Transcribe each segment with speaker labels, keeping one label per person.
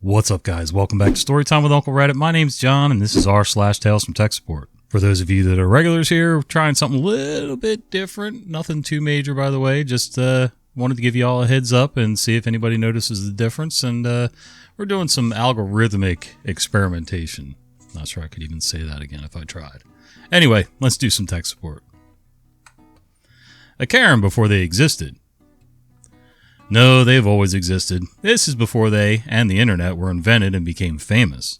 Speaker 1: What's up, guys? Welcome back to Storytime with Uncle Reddit. My name's John, and this is r/Tales from Tech Support. For those of you that are regulars here, we're trying something a little bit different. Nothing too major, by the way. Just wanted to give you all a heads up and see if anybody notices the difference. And we're doing some algorithmic experimentation. Not sure I could even say that again if I tried. Anyway, let's do some tech support. A Karen before they existed. No, they've always existed. This is before they and the internet were invented and became famous.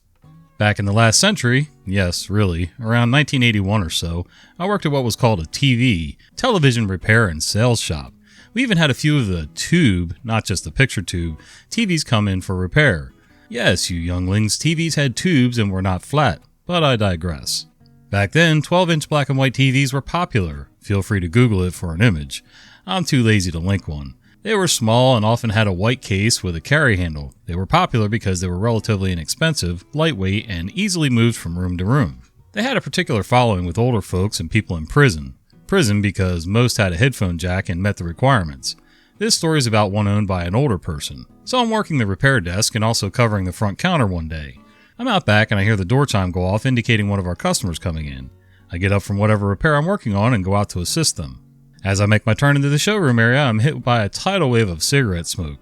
Speaker 1: Back in the last century, yes, really, around 1981 or so, I worked at what was called a television repair and sales shop. We even had a few of the tube, not just the picture tube, TVs come in for repair. Yes, you younglings, TVs had tubes and were not flat, but I digress. Back then, 12-inch black and white TVs were popular. Feel free to Google it for an image. I'm too lazy to link one. They were small and often had a white case with a carry handle. They were popular because they were relatively inexpensive, lightweight, and easily moved from room to room. They had a particular following with older folks and people in prison. Prison because most had a headphone jack and met the requirements. This story is about one owned by an older person. So I'm working the repair desk and also covering the front counter one day. I'm out back and I hear the door chime go off indicating one of our customers coming in. I get up from whatever repair I'm working on and go out to assist them. As I make my turn into the showroom area, I'm hit by a tidal wave of cigarette smoke.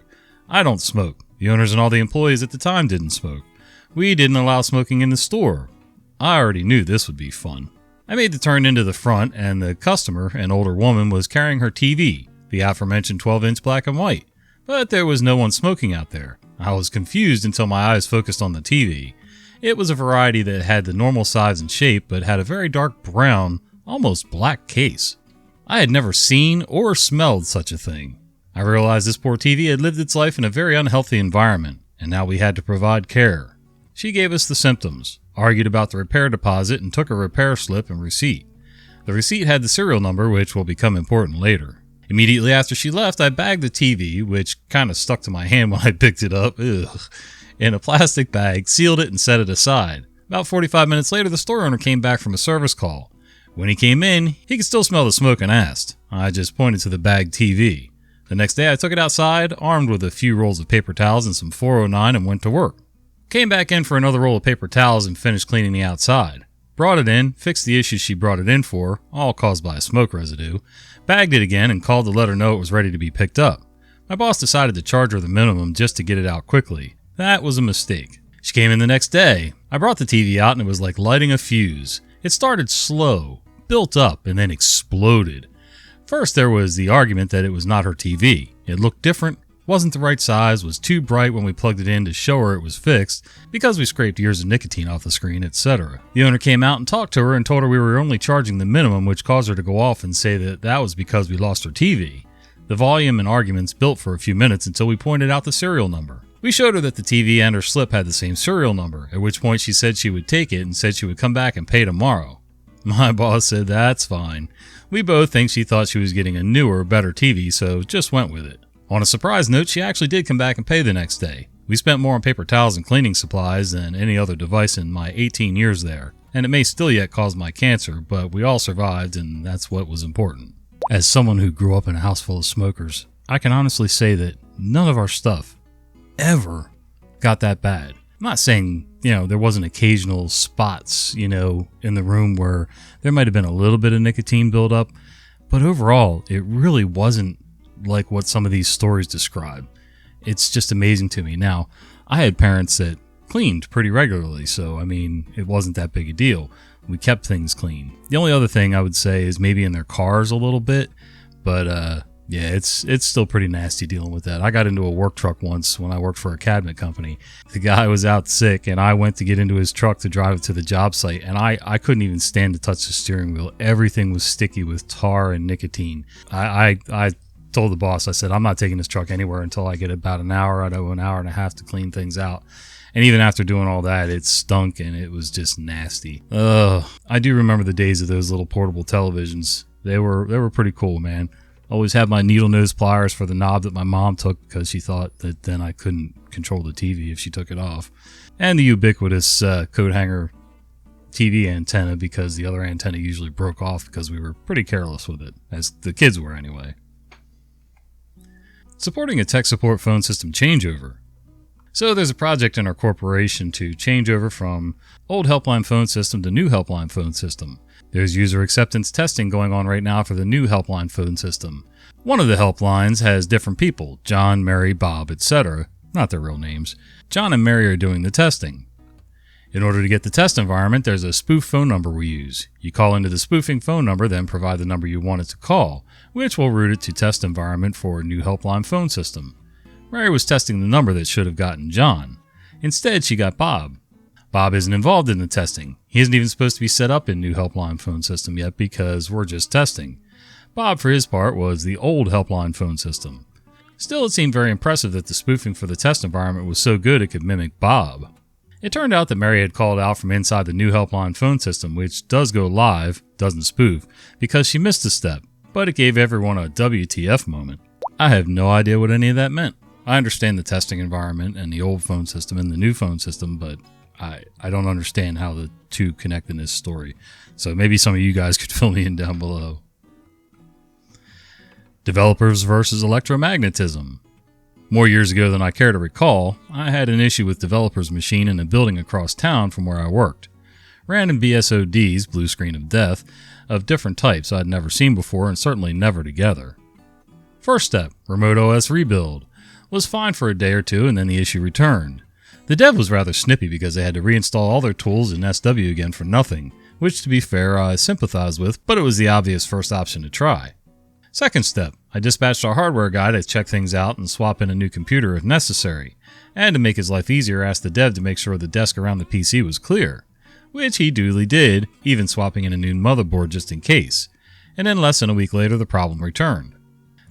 Speaker 1: I don't smoke. The owners and all the employees at the time didn't smoke. We didn't allow smoking in the store. I already knew this would be fun. I made the turn into the front, and the customer, an older woman, was carrying her TV, the aforementioned 12-inch black and white. But there was no one smoking out there. I was confused until my eyes focused on the TV. It was a variety that had the normal size and shape, but had a very dark brown, almost black case. I had never seen or smelled such a thing. I realized this poor TV had lived its life in a very unhealthy environment, and now we had to provide care. She gave us the symptoms, argued about the repair deposit, and took a repair slip and receipt. The receipt had the serial number, which will become important later. Immediately after she left, I bagged the TV, which kind of stuck to my hand when I picked it up, in a plastic bag, sealed it, and set it aside. About 45 minutes later, the store owner came back from a service call. When he came in, he could still smell the smoke and asked. I just pointed to the bagged TV. The next day I took it outside, armed with a few rolls of paper towels and some 409 and went to work. Came back in for another roll of paper towels and finished cleaning the outside. Brought it in, fixed the issues she brought it in for, all caused by a smoke residue, bagged it again and called to let her know it was ready to be picked up. My boss decided to charge her the minimum just to get it out quickly. That was a mistake. She came in the next day. I brought the TV out and it was like lighting a fuse. It started slow, built up, and then exploded. First there was the argument that it was not her TV. It looked different, wasn't the right size, was too bright when we plugged it in to show her it was fixed, because we scraped years of nicotine off the screen, etc. The owner came out and talked to her and told her we were only charging the minimum, which caused her to go off and say that was because we lost her TV. The volume and arguments built for a few minutes until we pointed out the serial number. We showed her that the TV and her slip had the same serial number, at which point she said she would take it and said she would come back and pay tomorrow. My boss said that's fine. We both think she thought she was getting a newer, better TV, so just went with it. On a surprise note, she actually did come back and pay the next day. We spent more on paper towels and cleaning supplies than any other device in my 18 years there, and it may still yet cause my cancer, but we all survived and that's what was important. As someone who grew up in a house full of smokers, I can honestly say that none of our stuff ever got that bad. I'm not saying, there wasn't occasional spots, in the room where there might have been a little bit of nicotine buildup, but overall, it really wasn't like what some of these stories describe. It's just amazing to me. Now, I had parents that cleaned pretty regularly, so, it wasn't that big a deal. We kept things clean. The only other thing I would say is maybe in their cars a little bit, but, yeah, it's still pretty nasty dealing with that. I got into a work truck once when I worked for a cabinet company. The guy was out sick, and I went to get into his truck to drive it to the job site, and I couldn't even stand to touch the steering wheel. Everything was sticky with tar and nicotine. I told the boss, I said, I'm not taking this truck anywhere until I get about an hour. I'd owe an hour and a half to clean things out. And even after doing all that, it stunk, and it was just nasty. I do remember the days of those little portable televisions. They were pretty cool, man. Always had my needle nose pliers for the knob that my mom took because she thought that then I couldn't control the TV if she took it off. And the ubiquitous coat hanger TV antenna because the other antenna usually broke off because we were pretty careless with it, as the kids were anyway. Supporting a tech support phone system changeover. So there's a project in our corporation to change over from old helpline phone system to new helpline phone system. There's user acceptance testing going on right now for the new helpline phone system. One of the helplines has different people, John, Mary, Bob, etc. Not their real names. John and Mary are doing the testing. In order to get the test environment, there's a spoof phone number we use. You call into the spoofing phone number, then provide the number you want it to call, which will route it to test environment for a new helpline phone system. Mary was testing the number that should have gotten John. Instead, she got Bob. Bob isn't involved in the testing. He isn't even supposed to be set up in new helpline phone system yet because we're just testing. Bob, for his part, was the old helpline phone system. Still, it seemed very impressive that the spoofing for the test environment was so good it could mimic Bob. It turned out that Mary had called out from inside the new helpline phone system, which does go live, doesn't spoof, because she missed a step, but it gave everyone a WTF moment. I have no idea what any of that meant. I understand the testing environment and the old phone system and the new phone system, but I don't understand how the two connect in this story. So maybe some of you guys could fill me in down below. Developers versus electromagnetism. More years ago than I care to recall, I had an issue with developers' machine in a building across town from where I worked. Random BSODs, blue screen of death, of different types I'd never seen before and certainly never together. First step, remote OS rebuild. Was fine for a day or two and then the issue returned. The dev was rather snippy because they had to reinstall all their tools in SW again for nothing, which to be fair I sympathized with, but it was the obvious first option to try. Second step, I dispatched our hardware guy to check things out and swap in a new computer if necessary, and to make his life easier asked the dev to make sure the desk around the PC was clear, which he duly did, even swapping in a new motherboard just in case, and then less than a week later the problem returned.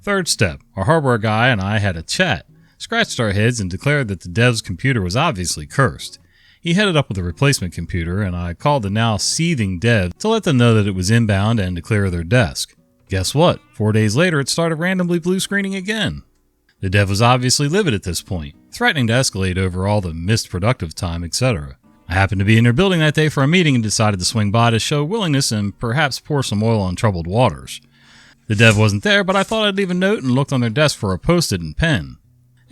Speaker 1: Third step, our hardware guy and I had a chat, scratched our heads and declared that the dev's computer was obviously cursed. He headed up with a replacement computer and I called the now seething dev to let them know that it was inbound and to clear their desk. Guess what? 4 days later, it started randomly blue screening again. The dev was obviously livid at this point, threatening to escalate over all the missed productive time, etc. I happened to be in their building that day for a meeting and decided to swing by to show willingness and perhaps pour some oil on troubled waters. The dev wasn't there, but I thought I'd leave a note and looked on their desk for a post-it and pen.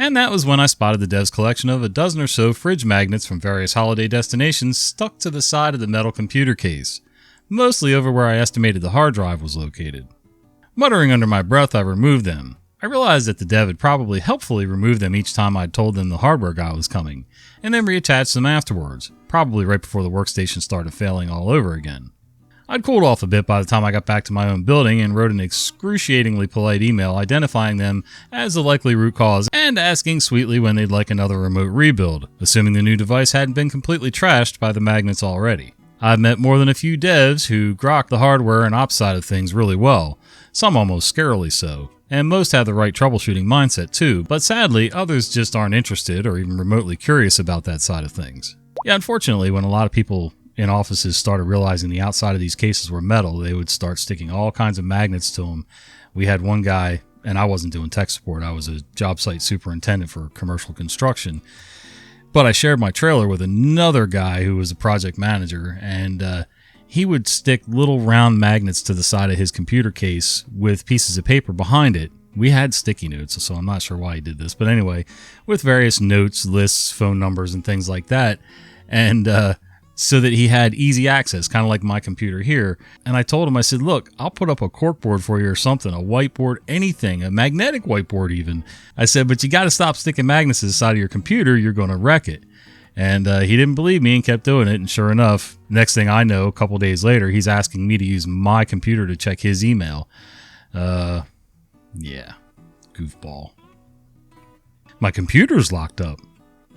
Speaker 1: And that was when I spotted the dev's collection of a dozen or so fridge magnets from various holiday destinations stuck to the side of the metal computer case, mostly over where I estimated the hard drive was located. Muttering under my breath, I removed them. I realized that the dev had probably helpfully removed them each time I'd told them the hardware guy was coming, and then reattached them afterwards, probably right before the workstation started failing all over again. I'd cooled off a bit by the time I got back to my own building and wrote an excruciatingly polite email identifying them as the likely root cause and asking sweetly when they'd like another remote rebuild, assuming the new device hadn't been completely trashed by the magnets already. I've met more than a few devs who grok the hardware and ops side of things really well, some almost scarily so, and most have the right troubleshooting mindset too, but sadly others just aren't interested or even remotely curious about that side of things. Yeah, unfortunately, when a lot of people in offices started realizing the outside of these cases were metal, they would start sticking all kinds of magnets to them. We had one guy, and I wasn't doing tech support, I was a job site superintendent for commercial construction, but I shared my trailer with another guy who was a project manager, and he would stick little round magnets to the side of his computer case with pieces of paper behind it. We had sticky notes, so I'm not sure why he did this, but anyway, with various notes, lists, phone numbers, and things like that, and so that he had easy access, kind of like my computer here. And I told him, I said, look, I'll put up a corkboard for you or something, a whiteboard, anything, a magnetic whiteboard even. I said, but you got to stop sticking magnets to the side of your computer, you're going to wreck it. And he didn't believe me and kept doing it. And sure enough, next thing I know, a couple days later, he's asking me to use my computer to check his email. Yeah, goofball. My computer's locked up.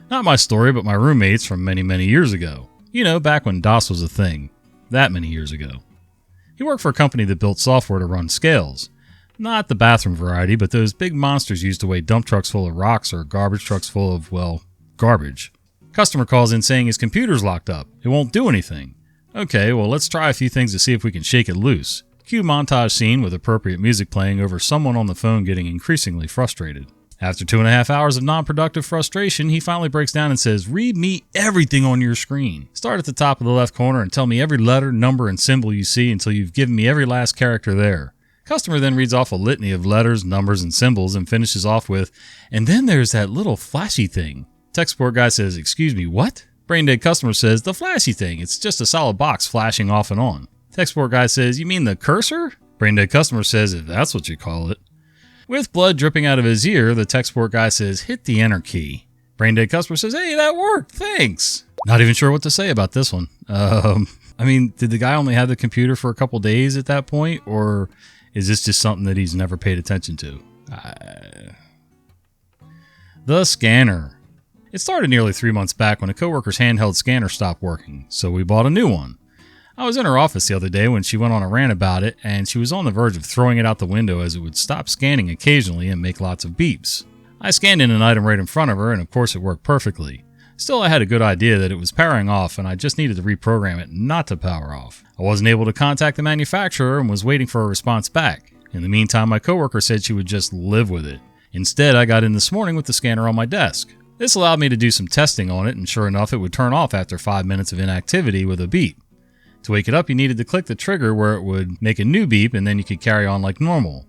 Speaker 1: Not my story, but my roommate's from many, many years ago. You know, back when DOS was a thing. That many years ago. He worked for a company that built software to run scales. Not the bathroom variety, but those big monsters used to weigh dump trucks full of rocks or garbage trucks full of, well, garbage. Customer calls in saying his computer's locked up. It won't do anything. Okay, well, let's try a few things to see if we can shake it loose. Cue montage scene with appropriate music playing over someone on the phone getting increasingly frustrated. After 2.5 hours of non-productive frustration, he finally breaks down and says, read me everything on your screen. Start at the top of the left corner and tell me every letter, number, and symbol you see until you've given me every last character there. Customer then reads off a litany of letters, numbers, and symbols and finishes off with, and then there's that little flashy thing. Tech support guy says, "Excuse me, what?" Brain dead customer says, "The flashy thing. It's just a solid box flashing off and on." Tech support guy says, "You mean the cursor?" Brain dead customer says, "If that's what you call it." With blood dripping out of his ear, the tech support guy says, "Hit the enter key." Brain dead customer says, "Hey, that worked. Thanks." Not even sure what to say about this one. I mean, did the guy only have the computer for a couple days at that point, or is this just something that he's never paid attention to? The scanner. It started nearly 3 months back when a coworker's handheld scanner stopped working, so we bought a new one. I was in her office the other day when she went on a rant about it, and she was on the verge of throwing it out the window as it would stop scanning occasionally and make lots of beeps. I scanned in an item right in front of her, and of course it worked perfectly. Still, I had a good idea that it was powering off, and I just needed to reprogram it not to power off. I wasn't able to contact the manufacturer and was waiting for a response back. In the meantime, my coworker said she would just live with it. Instead, I got in this morning with the scanner on my desk. This allowed me to do some testing on it, and sure enough, it would turn off after 5 minutes of inactivity with a beep. To wake it up, you needed to click the trigger where it would make a new beep, and then you could carry on like normal.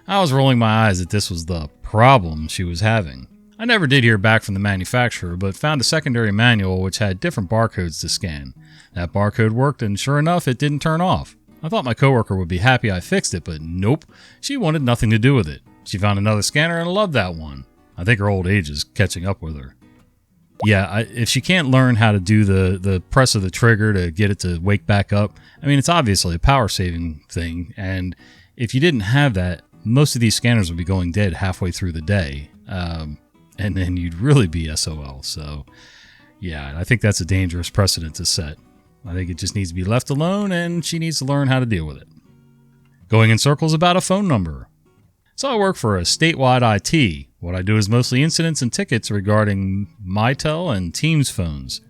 Speaker 1: I was rolling my eyes that this was the problem she was having. I never did hear back from the manufacturer, but found a secondary manual which had different barcodes to scan. That barcode worked, and sure enough, it didn't turn off. I thought my coworker would be happy I fixed it, but nope, she wanted nothing to do with it. She found another scanner and loved that one. I think her old age is catching up with her. Yeah, if she can't learn how to do the press of the trigger to get it to wake back up, I mean, it's obviously a power-saving thing, and if you didn't have that, most of these scanners would be going dead halfway through the day, and then you'd really be SOL. So, yeah, I think that's a dangerous precedent to set. I think it just needs to be left alone, and she needs to learn how to deal with it. Going in circles about a phone number. So I work for a statewide IT. What I do is mostly incidents and tickets regarding Mitel and Teams phones.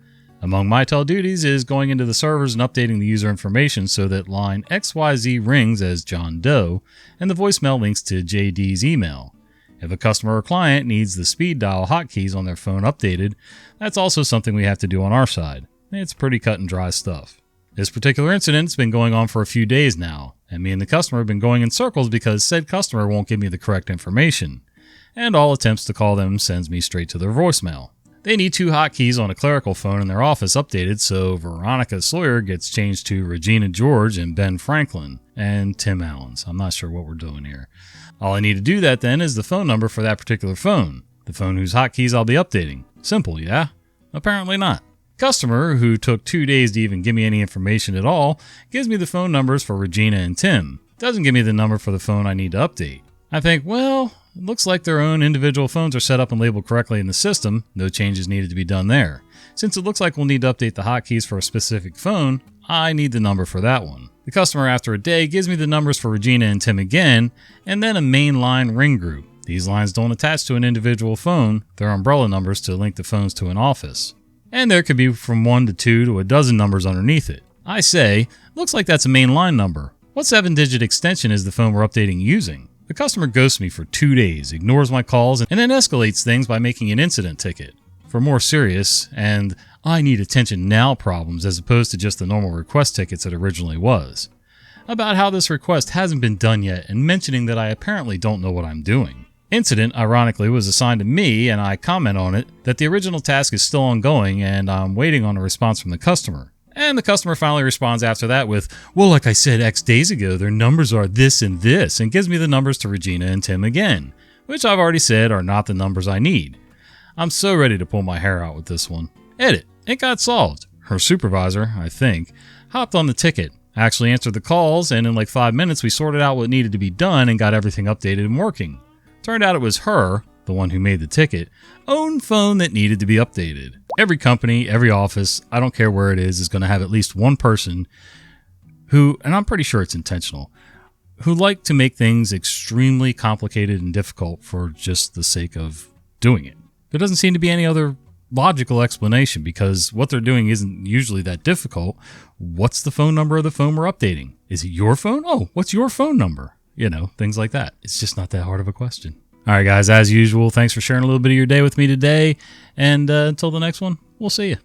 Speaker 1: Among Mitel duties is going into the servers and updating the user information so that line XYZ rings as John Doe and the voicemail links to JD's email. If a customer or client needs the speed dial hotkeys on their phone updated, that's also something we have to do on our side. It's pretty cut and dry stuff. This particular incident's been going on for a few days now, and me and the customer have been going in circles because said customer won't give me the correct information, and all attempts to call them sends me straight to their voicemail. They need 2 hotkeys on a clerical phone in their office updated, so Veronica Sawyer gets changed to Regina George and Ben Franklin, and Tim Allen's. I'm not sure what we're doing here. All I need to do that then is the phone number for that particular phone, the phone whose hotkeys I'll be updating. Simple, yeah? Apparently not. Customer, who took 2 days to even give me any information at all, gives me the phone numbers for Regina and Tim. Doesn't give me the number for the phone I need to update. I think, well, it looks like their own individual phones are set up and labeled correctly in the system. No changes needed to be done there. Since it looks like we'll need to update the hotkeys for a specific phone, I need the number for that one. The customer, after a day, gives me the numbers for Regina and Tim again, and then a main line ring group. These lines don't attach to an individual phone, they're umbrella numbers to link the phones to an office. And there could be from 1 to 2 to a dozen numbers underneath it. I say, looks like that's a main line number. What 7-digit extension is the phone we're updating using? The customer ghosts me for 2 days, ignores my calls, and then escalates things by making an incident ticket. For more serious, and I need attention now problems as opposed to just the normal request tickets it originally was. About how this request hasn't been done yet and mentioning that I apparently don't know what I'm doing. Incident, ironically, was assigned to me, and I comment on it that the original task is still ongoing and I'm waiting on a response from the customer. And the customer finally responds after that with, well, like I said X days ago, their numbers are this, and gives me the numbers to Regina and Tim again, which I've already said are not the numbers I need. I'm so ready to pull my hair out with this one. Edit. It got solved. Her supervisor, I think, hopped on the ticket, actually answered the calls, and in like 5 minutes we sorted out what needed to be done and got everything updated and working. Turned out it was her, the one who made the ticket, own phone that needed to be updated. Every company, every office, I don't care where it is going to have at least one person who, and I'm pretty sure it's intentional, who like to make things extremely complicated and difficult for just the sake of doing it. There doesn't seem to be any other logical explanation because what they're doing isn't usually that difficult. What's the phone number of the phone we're updating? Is it your phone? Oh, what's your phone number? You know, things like that. It's just not that hard of a question. All right, guys, as usual, thanks for sharing a little bit of your day with me today. And until the next one, we'll see you.